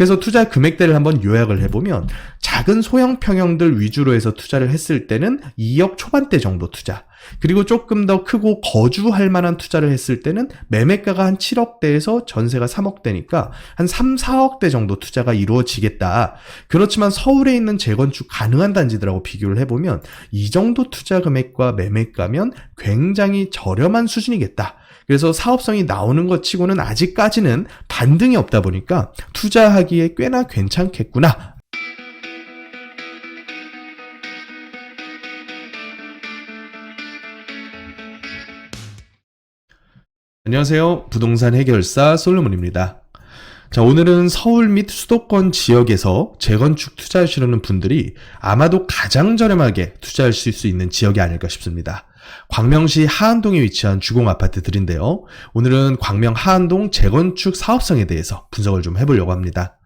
그래서 투자 금액대를 한번 요약을 해보면 작은 소형 평형들 위주로 해서 투자를 했을 때는 2억 초반대 정도 투자, 그리고 조금 더 크고 거주할 만한 투자를 했을 때는 매매가가 한 7억대에서 전세가 3억대니까 한 3, 4억대 정도 투자가 이루어지겠다. 그렇지만 서울에 있는 재건축 가능한 단지들하고 비교를 해보면 이 정도 투자 금액과 매매가면 굉장히 저렴한 수준이겠다. 그래서 사업성이 나오는 것 치고는 아직까지는 반등이 없다 보니까 투자하기에 꽤나 괜찮겠구나. 안녕하세요. 부동산 해결사 솔로몬입니다. 자, 오늘은 서울 및 수도권 지역에서 재건축 투자하시려는 분들이 아마도 가장 저렴하게 투자하실 수 있는 지역이 아닐까 싶습니다. 광명시 하안동에 위치한 주공 아파트들인데요. 오늘은 광명 하안동 재건축 사업성에 대해서 분석을 좀 해보려고 합니다.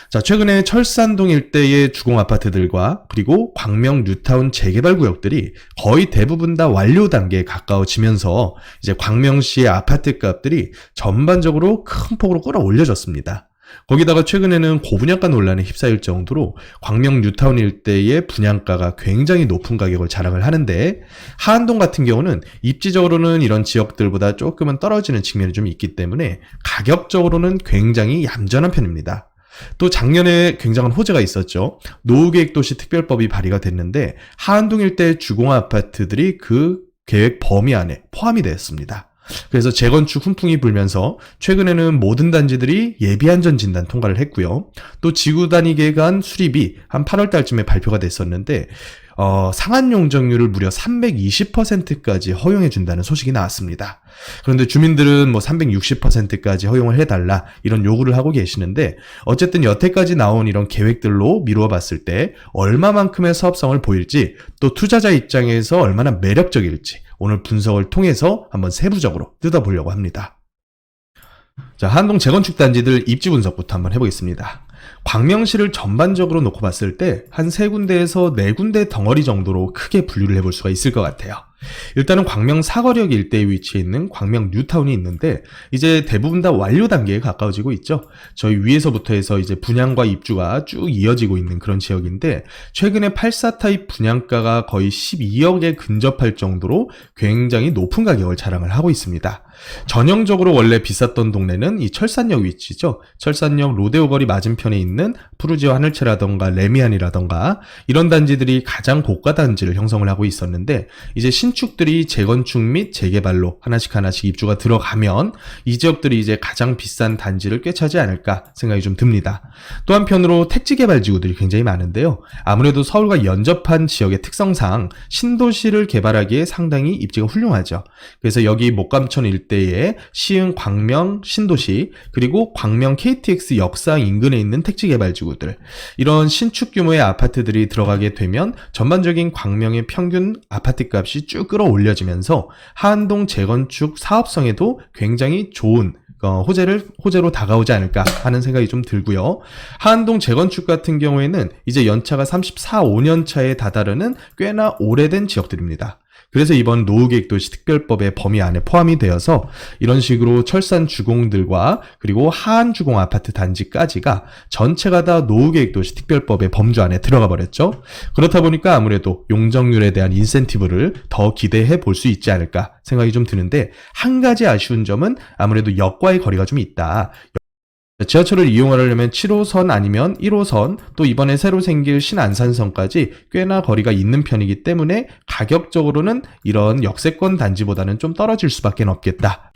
자, 최근에 철산동 일대의 주공 아파트들과 그리고 광명 뉴타운 재개발 구역들이 거의 대부분 다 완료 단계에 가까워지면서 이제 광명시의 아파트 값들이 전반적으로 큰 폭으로 끌어올려졌습니다. 거기다가 최근에는 고분양가 논란에 휩싸일 정도로 광명 뉴타운 일대의 분양가가 굉장히 높은 가격을 자랑을 하는데, 하안동 같은 경우는 입지적으로는 이런 지역들보다 조금은 떨어지는 측면이 좀 있기 때문에 가격적으로는 굉장히 얌전한 편입니다. 또 작년에 굉장한 호재가 있었죠. 노후계획도시 특별법이 발의가 됐는데 하안동 일대 주공 아파트들이 그 계획 범위 안에 포함이 되었습니다. 그래서 재건축 훈풍이 불면서 최근에는 모든 단지들이 예비안전 진단 통과를 했고요. 또 지구 단위 계획안 수립이 한 8월 달쯤에 발표가 됐었는데 상한 용적률을 무려 320%까지 허용해 준다는 소식이 나왔습니다. 그런데 주민들은 360%까지 허용을 해달라 이런 요구를 하고 계시는데, 어쨌든 여태까지 나온 이런 계획들로 미루어 봤을 때 얼마만큼의 사업성을 보일지, 또 투자자 입장에서 얼마나 매력적일지 오늘 분석을 통해서 한번 세부적으로 뜯어보려고 합니다. 자, 하안동 재건축 단지들 입지 분석부터 한번 해보겠습니다. 광명시를 전반적으로 놓고 봤을 때 한 3군데에서 4군데 덩어리 정도로 크게 분류를 해볼 수가 있을 것 같아요. 일단은 광명 사거리역 일대에 위치해 있는 광명 뉴타운이 있는데 이제 대부분 다 완료 단계에 가까워지고 있죠. 저희 위에서부터 해서 이제 분양과 입주가 쭉 이어지고 있는 그런 지역인데, 최근에 84 타입 분양가가 거의 12억에 근접할 정도로 굉장히 높은 가격을 자랑을 하고 있습니다. 전형적으로 원래 비쌌던 동네는 이 철산역 위치죠. 철산역 로데오 거리 맞은편에 있는 푸르지오 하늘채라던가 레미안이라던가 이런 단지들이 가장 고가 단지를 형성을 하고 있었는데, 이제 신축들이 재건축 및 재개발로 하나씩 입주가 들어가면 이 지역들이 이제 가장 비싼 단지를 꿰차지 않을까 생각이 좀 듭니다. 또 한편으로 택지 개발 지구들이 굉장히 많은데요. 아무래도 서울과 연접한 지역의 특성상 신도시를 개발하기에 상당히 입지가 훌륭하죠. 그래서 여기 목감천 일대에 시흥 광명 신도시, 그리고 광명 KTX 역사항 인근에 있는 택지 개발 지구들, 이런 신축 규모의 아파트들이 들어가게 되면 전반적인 광명의 평균 아파트 값이 쭉 끌어올려지면서 하안동 재건축 사업성에도 굉장히 좋은 호재로 다가오지 않을까 하는 생각이 좀 들고요. 하안동 재건축 같은 경우에는 이제 연차가 34, 5년 차에 다다르는 꽤나 오래된 지역들입니다. 그래서 이번 노후계획도시 특별법의 범위 안에 포함이 되어서 이런 식으로 철산 주공들과 그리고 하안 주공 아파트 단지까지가 전체가 다 노후계획도시 특별법의 범주 안에 들어가 버렸죠. 그렇다 보니까 아무래도 용적률에 대한 인센티브를 더 기대해 볼 수 있지 않을까 생각이 좀 드는데, 한 가지 아쉬운 점은 아무래도 역과의 거리가 좀 있다. 지하철을 이용하려면 7호선 아니면 1호선, 또 이번에 새로 생길 신안산선까지 꽤나 거리가 있는 편이기 때문에 가격적으로는 이런 역세권 단지보다는 좀 떨어질 수밖에 없겠다.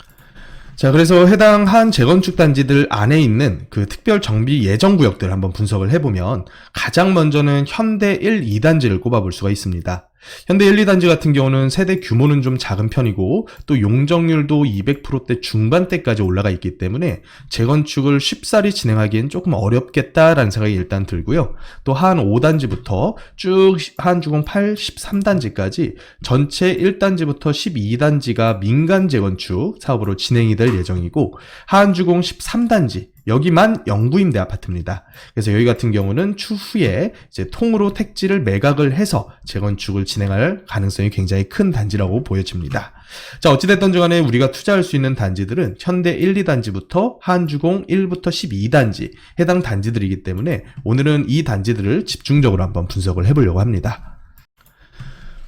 자, 그래서 해당 한 재건축 단지들 안에 있는 그 특별 정비 예정 구역들 한번 분석을 해보면, 가장 먼저는 현대 1, 2단지를 꼽아볼 수가 있습니다. 현대 1, 2단지 같은 경우는 세대 규모는 좀 작은 편이고 또 용적률도 200%대 중반대까지 올라가 있기 때문에 재건축을 쉽사리 진행하기엔 조금 어렵겠다라는 생각이 일단 들고요. 또 한 5단지부터 쭉 한주공 83단지까지 전체 1단지부터 12단지가 민간 재건축 사업으로 진행이 될 예정이고, 한주공 13단지 여기만 영구임대 아파트입니다. 그래서 여기 같은 경우는 추후에 이제 통으로 택지를 매각을 해서 재건축을 진행할 가능성이 굉장히 큰 단지라고 보여집니다. 자, 어찌됐든 간에 우리가 투자할 수 있는 단지들은 현대 1, 2단지부터 한주공 1부터 12단지 해당 단지들이기 때문에 오늘은 이 단지들을 집중적으로 한번 분석을 해보려고 합니다.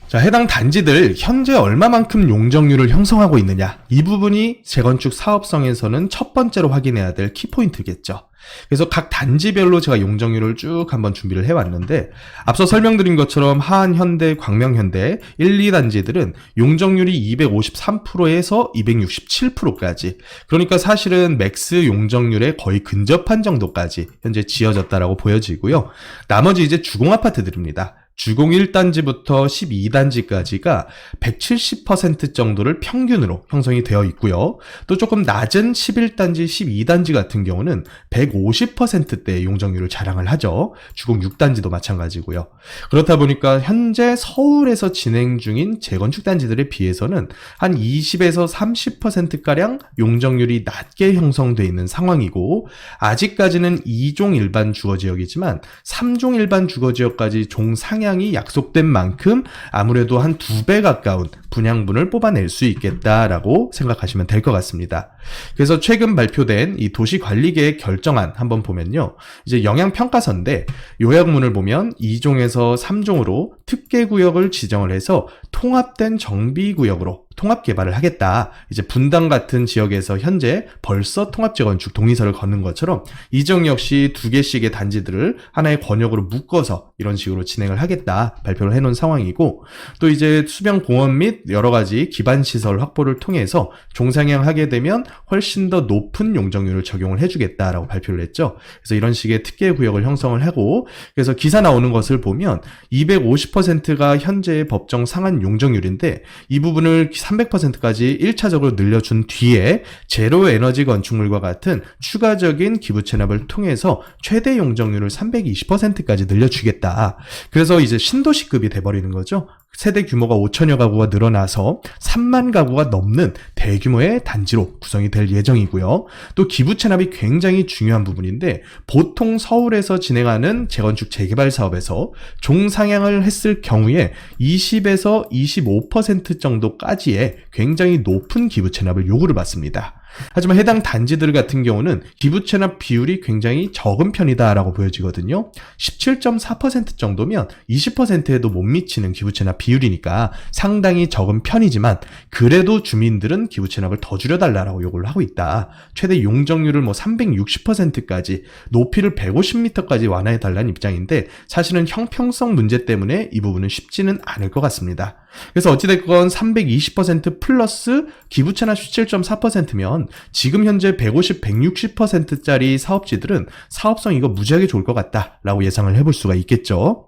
자, 해당 단지들 현재 얼마만큼 용적률을 형성하고 있느냐, 이 부분이 재건축 사업성에서는 첫 번째로 확인해야 될 키포인트겠죠. 그래서 각 단지별로 제가 용적률을 쭉 한번 준비를 해왔는데, 앞서 설명드린 것처럼 하안, 현대, 광명, 현대 1, 2단지들은 용적률이 253%에서 267%까지, 그러니까 사실은 맥스 용적률에 거의 근접한 정도까지 현재 지어졌다라고 보여지고요. 나머지 이제 주공아파트들입니다. 주공 1단지부터 12단지까지가 170% 정도를 평균으로 형성이 되어 있고요. 또 조금 낮은 11단지, 12단지 같은 경우는 150%대의 용적률을 자랑을 하죠. 주공 6단지도 마찬가지고요. 그렇다 보니까 현재 서울에서 진행 중인 재건축 단지들에 비해서는 한 20에서 30%가량 용적률이 낮게 형성되어 있는 상황이고, 아직까지는 2종 일반 주거지역이지만 3종 일반 주거지역까지 종상향 이 약속된 만큼 아무래도 한 2배 가까운 분양분을 뽑아낼 수 있겠다라고 생각하시면 될 것 같습니다. 그래서 최근 발표된 이 도시관리계획 결정안 한번 보면요, 이제 영향평가서인데 요약문을 보면 2종에서 3종으로 특계구역을 지정을 해서 통합된 정비구역으로 통합 개발을 하겠다. 이제 분당 같은 지역에서 현재 벌써 통합재건축 동의서를 걷는 것처럼 이 지역 역시 2개씩의 단지들을 하나의 권역으로 묶어서 이런 식으로 진행을 하겠다 발표를 해놓은 상황이고, 또 이제 수변 공원 및 여러 가지 기반시설 확보를 통해서 종상향하게 되면 훨씬 더 높은 용적률을 적용을 해주겠다라고 발표를 했죠. 그래서 이런 식의 특계구역을 형성을 하고, 그래서 기사 나오는 것을 보면 250%가 현재의 법정 상한 용적률인데 이 부분을 300%까지 1차적으로 늘려준 뒤에 제로 에너지 건축물과 같은 추가적인 기부 체납을 통해서 최대 용적률을 320%까지 늘려주겠다. 그래서 이제 신도시급이 돼버리는 거죠. 세대 규모가 5천여 가구가 늘어나서 3만 가구가 넘는 대규모의 단지로 구성이 될 예정이고요. 또 기부 체납이 굉장히 중요한 부분인데, 보통 서울에서 진행하는 재건축 재개발 사업에서 종상향을 했을 경우에 20에서 25% 정도까지의 굉장히 높은 기부 체납을 요구를 받습니다. 하지만 해당 단지들 같은 경우는 기부 체납 비율이 굉장히 적은 편이다라고 보여지거든요. 17.4% 정도면 20%에도 못 미치는 기부 체납 비율이니까 상당히 적은 편이지만, 그래도 주민들은 기부 체납을 더 줄여달라고 요구를 하고 있다. 최대 용적률을 360%까지, 높이를 150m까지 완화해달라는 입장인데, 사실은 형평성 문제 때문에 이 부분은 쉽지는 않을 것 같습니다. 그래서 어찌됐건 320% 플러스 기부 체납 17.4%면 지금 현재 150, 160%짜리 사업지들은 사업성 이거 무지하게 좋을 것 같다라고 예상을 해볼 수가 있겠죠.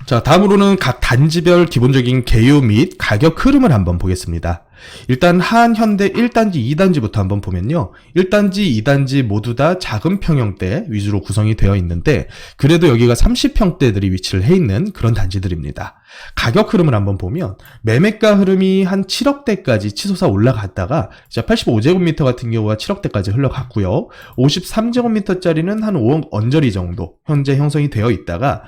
자, 다음으로는 각 단지별 기본적인 개요 및 가격 흐름을 한번 보겠습니다. 일단 하안, 현대 1단지, 2단지부터 한번 보면요, 1단지, 2단지 모두 다 작은 평형대 위주로 구성이 되어 있는데, 그래도 여기가 30평대들이 위치를 해 있는 그런 단지들입니다. 가격 흐름을 한번 보면 매매가 흐름이 한 7억대까지 치솟아 올라갔다가 이제 85제곱미터 같은 경우가 7억대까지 흘러갔고요. 53제곱미터짜리는 한 5억 언저리 정도 현재 형성이 되어 있다가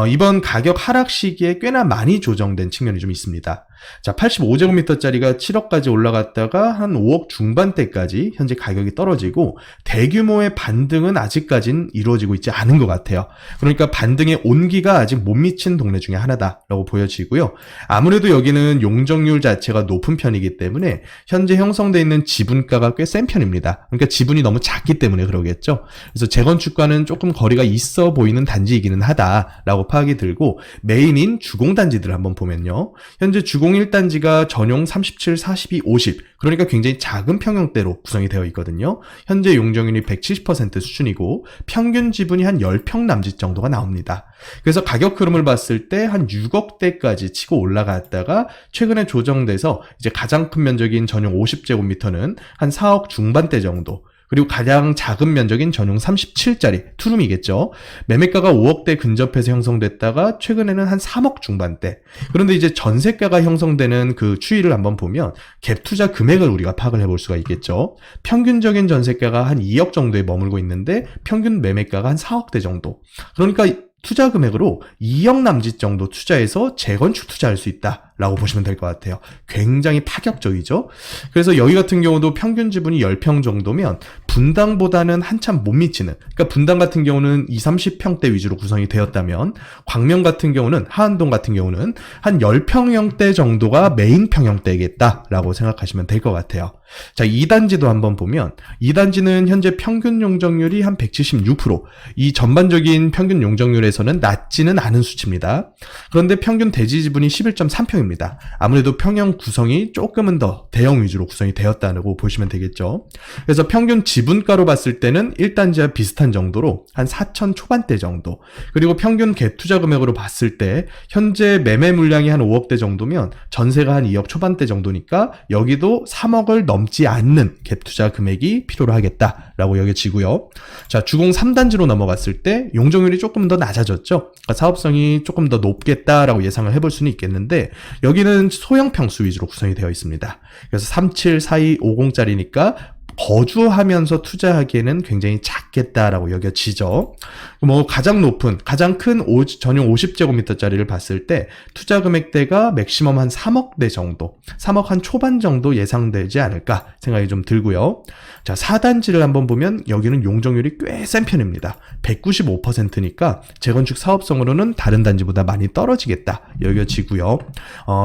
이번 가격 하락 시기에 꽤나 많이 조정된 측면이 좀 있습니다. 자, 85제곱미터짜리가 7억까지 올라갔다가 한 5억 중반대까지 현재 가격이 떨어지고, 대규모의 반등은 아직까진 이루어지고 있지 않은 것 같아요. 그러니까 반등의 온기가 아직 못 미친 동네 중에 하나다라고 보여지고요. 아무래도 여기는 용적률 자체가 높은 편이기 때문에 현재 형성되어 있는 지분가가 꽤 센 편입니다. 그러니까 지분이 너무 작기 때문에 그러겠죠. 그래서 재건축과는 조금 거리가 있어 보이는 단지이기는 하다라고 파악이 들고, 메인인 주공단지들을 한번 보면요, 현재 주공 1단지가 전용 37, 42, 50, 그러니까 굉장히 작은 평형대로 구성이 되어 있거든요. 현재 용적률이 170% 수준이고 평균 지분이 한 10평 남짓 정도가 나옵니다. 그래서 가격 흐름을 봤을 때 한 6억대까지 치고 올라갔다가 최근에 조정돼서 이제 가장 큰 면적인 전용 50제곱미터는 한 4억 중반대 정도, 그리고 가장 작은 면적인 전용 37짜리 투룸이겠죠. 매매가가 5억대 근접해서 형성됐다가 최근에는 한 3억 중반대. 그런데 이제 전세가가 형성되는 그 추이를 한번 보면 갭 투자 금액을 우리가 파악을 해볼 수가 있겠죠. 평균적인 전세가가 한 2억 정도에 머물고 있는데 평균 매매가가 한 4억대 정도. 그러니까 투자 금액으로 2억 남짓 정도 투자해서 재건축 투자할 수 있다라고 보시면 될 것 같아요. 굉장히 파격적이죠. 그래서 여기 같은 경우도 평균 지분이 10평 정도면 분당보다는 한참 못 미치는, 그러니까 분당 같은 경우는 20, 30평대 위주로 구성이 되었다면 광명 같은 경우는, 하안동 같은 경우는 한 10평형대 정도가 메인 평형대겠다라고 생각하시면 될 것 같아요. 자, 2단지도 한번 보면 2단지는 현재 평균 용적률이 한 176%, 이 전반적인 평균 용적률에서는 낮지는 않은 수치입니다. 그런데 평균 대지 지분이 11.3평입니다. 아무래도 평형 구성이 조금은 더 대형 위주로 구성이 되었다고 보시면 되겠죠. 그래서 평균 지분가로 봤을 때는 1단지와 비슷한 정도로 한 4천 초반대 정도, 그리고 평균 갭 투자 금액으로 봤을 때 현재 매매 물량이 한 5억대 정도면 전세가 한 2억 초반대 정도니까 여기도 3억을 넘지 않는 갭 투자 금액이 필요로 하겠다라고 여겨지고요. 자, 주공 3단지로 넘어갔을 때 용적률이 조금 더 낮아졌죠. 그러니까 사업성이 조금 더 높겠다라고 예상을 해볼 수는 있겠는데 여기는 소형 평수 위주로 구성이 되어 있습니다. 그래서 37, 42, 50짜리니까 거주하면서 투자하기에는 굉장히 작겠다라고 여겨지죠. 뭐 가장 높은, 가장 큰 전용 50제곱미터짜리를 봤을 때 투자 금액대가 맥시멈 한 3억대 정도, 3억 한 초반 정도 예상되지 않을까 생각이 좀 들고요. 자, 4단지를 한번 보면 여기는 용적률이 꽤 센 편입니다. 195%니까 재건축 사업성으로는 다른 단지보다 많이 떨어지겠다 여겨지고요.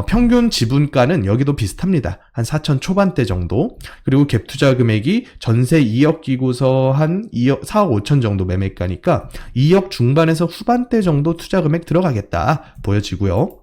평균 지분가는 여기도 비슷합니다. 한 4천 초반대 정도, 그리고 갭 투자 금액이 전세 2억 끼고서 한 2억, 4억 5천 정도 매매가니까 2억 중반에서 후반대 정도 투자 금액 들어가겠다 보여지고요.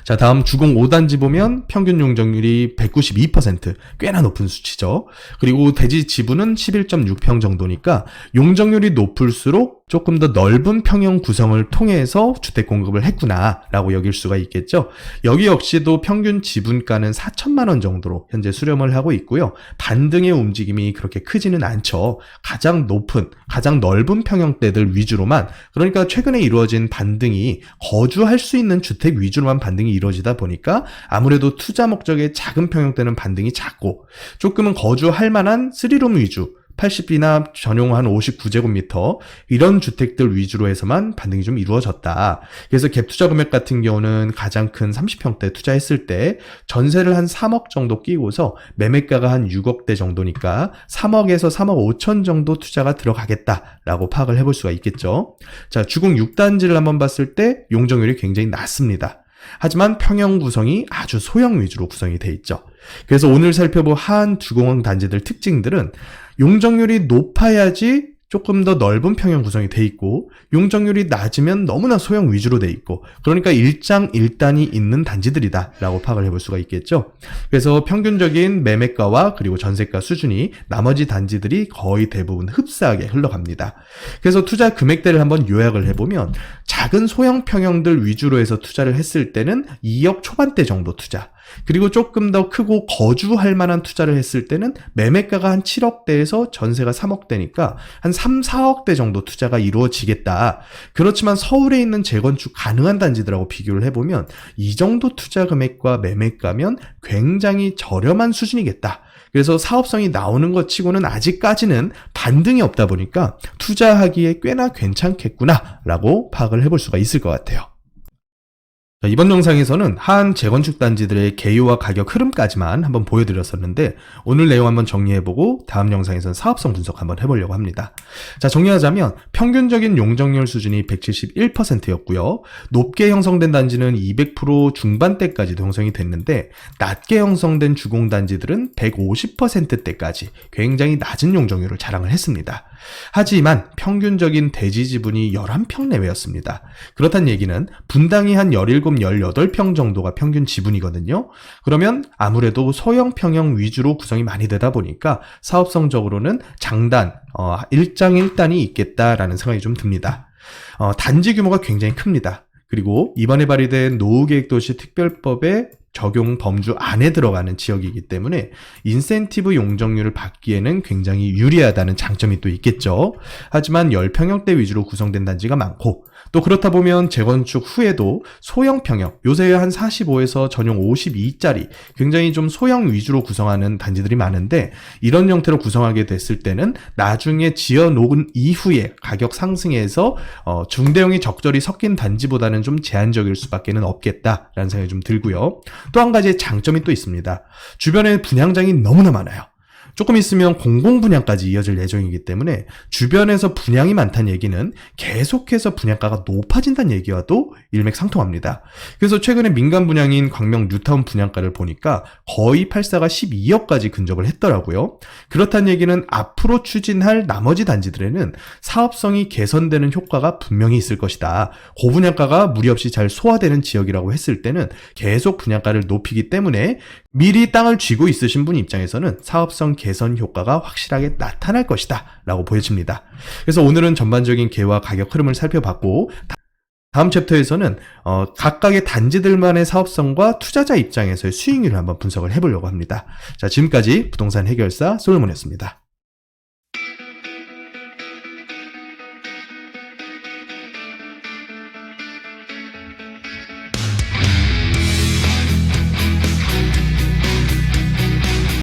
자, 다음 주공 5단지 보면 평균 용적률이 192%, 꽤나 높은 수치죠. 그리고 대지 지분은 11.6평 정도니까 용적률이 높을수록 조금 더 넓은 평형 구성을 통해서 주택 공급을 했구나 라고 여길 수가 있겠죠. 여기 역시도 평균 지분가는 4천만 원 정도로 현재 수렴을 하고 있고요. 반등의 움직임이 그렇게 크지는 않죠. 가장 높은, 가장 넓은 평형대들 위주로만, 그러니까 최근에 이루어진 반등이 거주할 수 있는 주택 위주로만 반등이 이루어지다 보니까 아무래도 투자 목적의 작은 평형대는 반등이 작고, 조금은 거주할 만한 3룸 위주, 80B나 전용 한 59제곱미터 이런 주택들 위주로 해서만 반등이 좀 이루어졌다. 그래서 갭 투자 금액 같은 경우는 가장 큰 30평대 투자했을 때 전세를 한 3억 정도 끼고서 매매가가 한 6억대 정도니까 3억에서 3억 5천 정도 투자가 들어가겠다라고 파악을 해볼 수가 있겠죠. 자, 주공 6단지를 한번 봤을 때 용적률이 굉장히 낮습니다. 하지만 평형 구성이 아주 소형 위주로 구성이 돼 있죠. 그래서 오늘 살펴볼 하안 주공 단지들 특징들은 용적률이 높아야지 조금 더 넓은 평형 구성이 돼 있고, 용적률이 낮으면 너무나 소형 위주로 돼 있고, 그러니까 일장일단이 있는 단지들이다 라고 파악을 해볼 수가 있겠죠. 그래서 평균적인 매매가와 그리고 전세가 수준이 나머지 단지들이 거의 대부분 흡사하게 흘러갑니다. 그래서 투자 금액대를 한번 요약을 해보면 작은 소형 평형들 위주로 해서 투자를 했을 때는 2억 초반대 정도 투자, 그리고 조금 더 크고 거주할 만한 투자를 했을 때는 매매가가 한 7억대에서 전세가 3억대니까 한 3, 4억대 정도 투자가 이루어지겠다. 그렇지만 서울에 있는 재건축 가능한 단지들하고 비교를 해보면 이 정도 투자 금액과 매매가면 굉장히 저렴한 수준이겠다. 그래서 사업성이 나오는 것 치고는 아직까지는 반등이 없다 보니까 투자하기에 꽤나 괜찮겠구나 라고 파악을 해볼 수가 있을 것 같아요. 이번 영상에서는 하안 재건축 단지들의 개요와 가격 흐름까지만 한번 보여드렸었는데 오늘 내용 한번 정리해보고 다음 영상에서는 사업성 분석 한번 해보려고 합니다. 자, 정리하자면 평균적인 용적률 수준이 171%였고요. 높게 형성된 단지는 200% 중반대까지도 형성이 됐는데 낮게 형성된 주공 단지들은 150%대까지 굉장히 낮은 용적률을 자랑을 했습니다. 하지만 평균적인 대지 지분이 11평 내외였습니다. 그렇다는 얘기는 분당이 한 17, 18평 정도가 평균 지분이거든요. 그러면 아무래도 소형 평형 위주로 구성이 많이 되다 보니까 사업성적으로는 장단, 일장일단이 있겠다라는 생각이 좀 듭니다. 단지 규모가 굉장히 큽니다. 그리고 이번에 발의된 노후계획도시 특별법의 적용 범주 안에 들어가는 지역이기 때문에 인센티브 용적률을 받기에는 굉장히 유리하다는 장점이 또 있겠죠. 하지만 10평형대 위주로 구성된 단지가 많고, 또 그렇다 보면 재건축 후에도 소형 평형, 요새 한 45에서 전용 52짜리 굉장히 좀 소형 위주로 구성하는 단지들이 많은데, 이런 형태로 구성하게 됐을 때는 나중에 지어놓은 이후에 가격 상승해서 중대형이 적절히 섞인 단지보다는 좀 제한적일 수밖에는 없겠다라는 생각이 좀 들고요. 또 한 가지의 장점이 또 있습니다. 주변에 분양장이 너무나 많아요. 조금 있으면 공공분양까지 이어질 예정이기 때문에 주변에서 분양이 많다는 얘기는 계속해서 분양가가 높아진다는 얘기와도 일맥상통합니다. 그래서 최근에 민간 분양인 광명 뉴타운 분양가를 보니까 거의 8사가 12억까지 근접을 했더라고요. 그렇다는 얘기는 앞으로 추진할 나머지 단지들에는 사업성이 개선되는 효과가 분명히 있을 것이다. 고분양가가 무리 없이 잘 소화되는 지역이라고 했을 때는 계속 분양가를 높이기 때문에 미리 땅을 쥐고 있으신 분 입장에서는 사업성 개선 효과가 확실하게 나타날 것이다 라고 보여집니다. 그래서 오늘은 전반적인 개와 가격 흐름을 살펴봤고, 다음 챕터에서는 각각의 단지들만의 사업성과 투자자 입장에서의 수익률을 한번 분석을 해보려고 합니다. 자, 지금까지 부동산 해결사 솔로몬이었습니다.